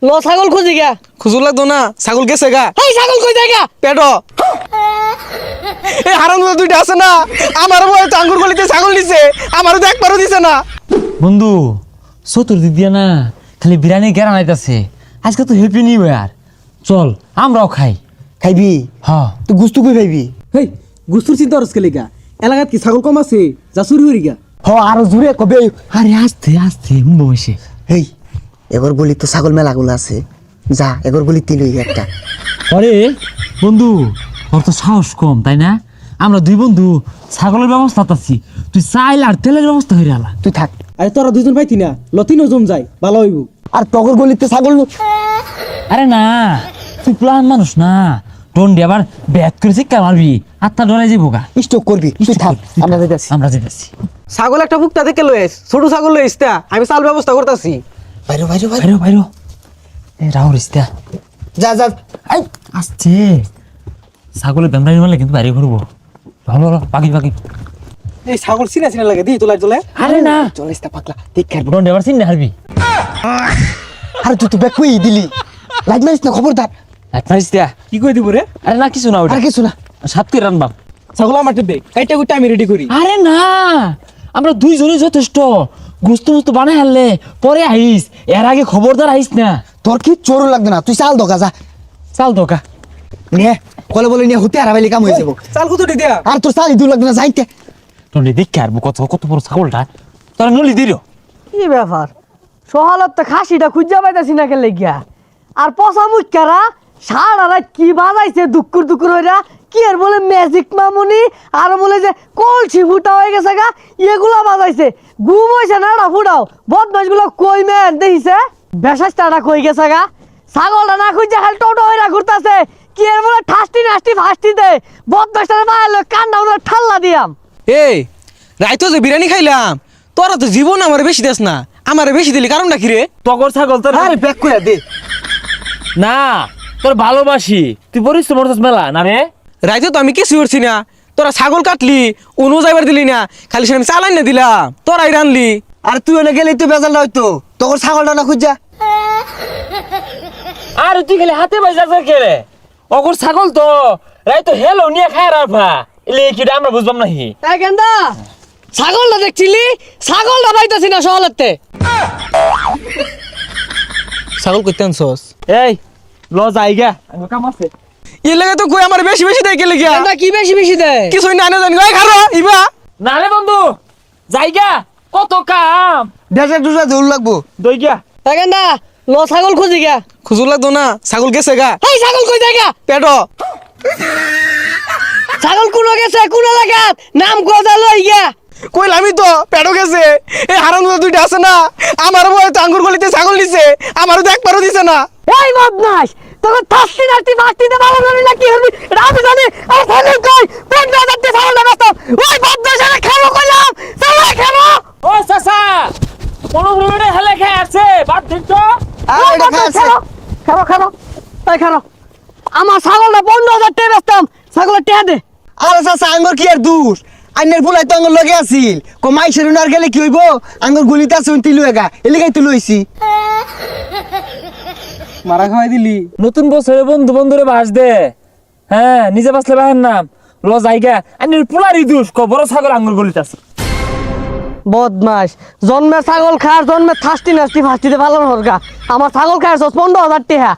লো ছাগল খুঁজি গা। খুজুর লাগতো না, ছাগল গেছে গা। এই ছাগল কই যায় গা? পেটো এই হারাম দুইটা আছে না, আমার বয়ে তো আঙ্গুর গলিতে ছাগল নিছে, আমারও তো একবারও দিছে না। বন্ধু চতুর্দিক দিয়া না খালি বিরিয়ানি গেরা নাইতাছে। আজকে তো হ্যাপি নিউ ইয়ার, চল আমরাও খাই। খাইবি? হ্যাঁ তুই গুস্তু কই খাইবি? হেই গুস্তুর চিন্তা করছ কেলে গা? এলাকাত কি ছাগল কম আছে যা চুরি হরি গা? হ আরো জুড়ে কবে? আরে আস্তে আস্তে বসে। হেই এগর গলি তো ছাগল মেলাগুলো আছে, যা এগর গলি তিল হই একটা। আরে বন্ধু ওর তো সাহস কম তাই না? আমরা দুই বন্ধু ছাগলের ব্যবস্থা আছি, তুই চাইল আর তেলের ব্যবস্থা হয়ে আলা। তুই থাক। আরে তোরা দুজন পাইতি না লতিনও জম যায় ভালো হইব। আর তগর গলিতে ছাগল আরে না তুই প্লান মানুষ না, টন্ডি আবার ব্যাট করে শিক্ষা মারবি, আত্মা ডরাই যাবো গা। স্টক করবি, তুই থাক, আমরা যাইতাছি। আমরা যেতেছি। ছাগল একটা বুকটা থেকে লইস, ছোট ছাগল লইস তা, আমি চাল ব্যবস্থা করতেছি। বাইরে বাইরে বাইরে বাইরো বাইরো এ রাহুল ইস্তা যা যা। এই আসছে ছাগলের বেমরাই মারলে কিন্তু বাইরে ঘুরবো। ভালো ভালো পাখি পাখি। এই ছাগল চিনা চিনা লাগে দি তোলাই তোলাই। আরে না চলিস তা পাগলা দেখ খাইব। ডন্ডি আবার চিন্তা হারবি। আরে তুই তো ব্যাক কই দিলি, লাইট মারিস না, খবরদার। মারিস দিয়া কি কই দিব রে? আরে না কিছু না ওটা আর কিছু না। সাত করে রানবাম। ছাগল আমার দে কাইটা কুইটা আমি রেডি করি। আরে না আমরা দুইজনই যথেষ্ট, গুস্তু মুস্তু বানাই হারলে পরে আইস, এর আগে খবরদার আইস না। তোর কি চোর লাগবে না, তুই চাল দোকা যা। চাল দোকা নিয়ে কলে বলে নিয়ে হতে হারাবাইলে কাম হয়ে যাবো। চাল কত দি দিয়া? আর তোর চাল ইদুর লাগবে না, যাইতে। টন্ডি দেখে আর কত কত বড় ছাগলটা তোরা নলি দিল। কি ব্যাপার? সহালত তো খাসিটা খুঁজা পাইতাছি না কেলে গিয়া। আর পচা মুখকারা সারা রাত কি বাজাইছে দুকুর দুকুর হইরা, কি আর বলে ম্যাজিক মামুনি, আর বলে যে কলসি ফুটা হয়ে গেছে গা, এগুলা বাজাইছে। ঘুম হইছে না না ফুটাও, বদমাস গুলো কই মেন দেখিছে, বেশাসটা কই গেছে গা। ছাগলটা না খুঁজা খালি টোটো হইরা ঘুরতাছে, কি আর বলে ঠাস্টি নাস্টি ফাস্টি দে, বদমাসটা বাইরে কান্না উনার ঠাল্লা দিয়াম। এই রাইতো যে বিরিয়ানি খাইলাম, তোরা তো জীবন আমার বেশি দেস না, আমার বেশি দিলি কারণটা কি রে? তগর ছাগল তোর আরে ব্যাক করে দে। না তোর ভালোবাসি, তুই পরিশ্রম করছিস মেলা না রে। রাইতে তো আমি কিছু করছি না, তোরা ছাগল কাটলি, অনু যাইবার দিলি না, খালি সে আমি চালাই না দিলাম, তোরাই রানলি। আর তুই ওনে গেলে তুই বেজাল হয়তো, তোর ছাগলটা না খুঁজা। আর তুই খালি হাতে বাজার খেলে অগর ছাগল তো রাই তো হেলো নিয়ে খায় রাফা এলে কি আমরা বুঝবাম নাহি। এই গেন্দা ছাগলটা দেখছিলি, ছাগলটা পাইতাছি না সহলতে। ছাগল করতে আনছস? এই ল যাইগা আমার কাম আছে। এর লাগে তো কই আমার বেশি বেশি দেয় গেলে গিয়া, গেন্দা কি বেশি বেশি দেয়? কিছুই না জানি। ওই খারো ইবা না রে বন্ধু যাইগা কত কাম দেশে দুসা দৌড় লাগবো। দই গা। এই গেন্দা লো ছাগল খুঁজি গা। খুজুর লাগতো না, ছাগল গেছে গা। এই ছাগল কই যায় গা? পেটো ছাগল কোন গেছে কোন এলাকাত, নাম কোজা লই গা। কইলামি তো পেটো গেছে। এই হারাম দুইটা আছে না, আমার বয়ে তো আঙ্গুর গলিতে ছাগল নিছে, আমারও তো একবারও দিছে না। এই বদমাশ তোকে থাসতি নাস্তি ফাস্তি দে ভালো জানি না কি হবি রাম জানি। আর ছাগল কই পেট না দেখতে ছাগল না ব্যস্ত। ওই বদমাশ আরে খাবো কইলাম, চলো খাবো। ও চাচা কোন রুমে হেলে খায় আছে বাদ দিন তো। আর এটা খাইছে। খাবো খাবো এই খাবো। আমার ছাগলটা 15,000 টাকা বেচতাম, ছাগলের টাকা দে। আরে চাচা আঙ্গুর কি আর দূর, আইনের ফুলাই তো আঙ্গুর লগে আছিল। কমাই সেরুন আর গেলে কি হইব, আঙ্গুর গুলিতে আছে তিলু এগা, এলাকাই তুই লইছি। মারা খাওয়াই দিলি। নতুন বছরে বন্ধু বন্ধুরে বাস দে, হ্যাঁ নিজে বাসলে বাহের নাম ল যাইগা আইনের পোলারি দুষ ক বড় ছাগল আঙ্গুর গলিতে আছে। বদমাস জন্মে ছাগল খার, জন্মে থাসতি নাস্তি ফাস্তিতে ভালো হরগা। আমার ছাগল খায় 15,000 টাকা।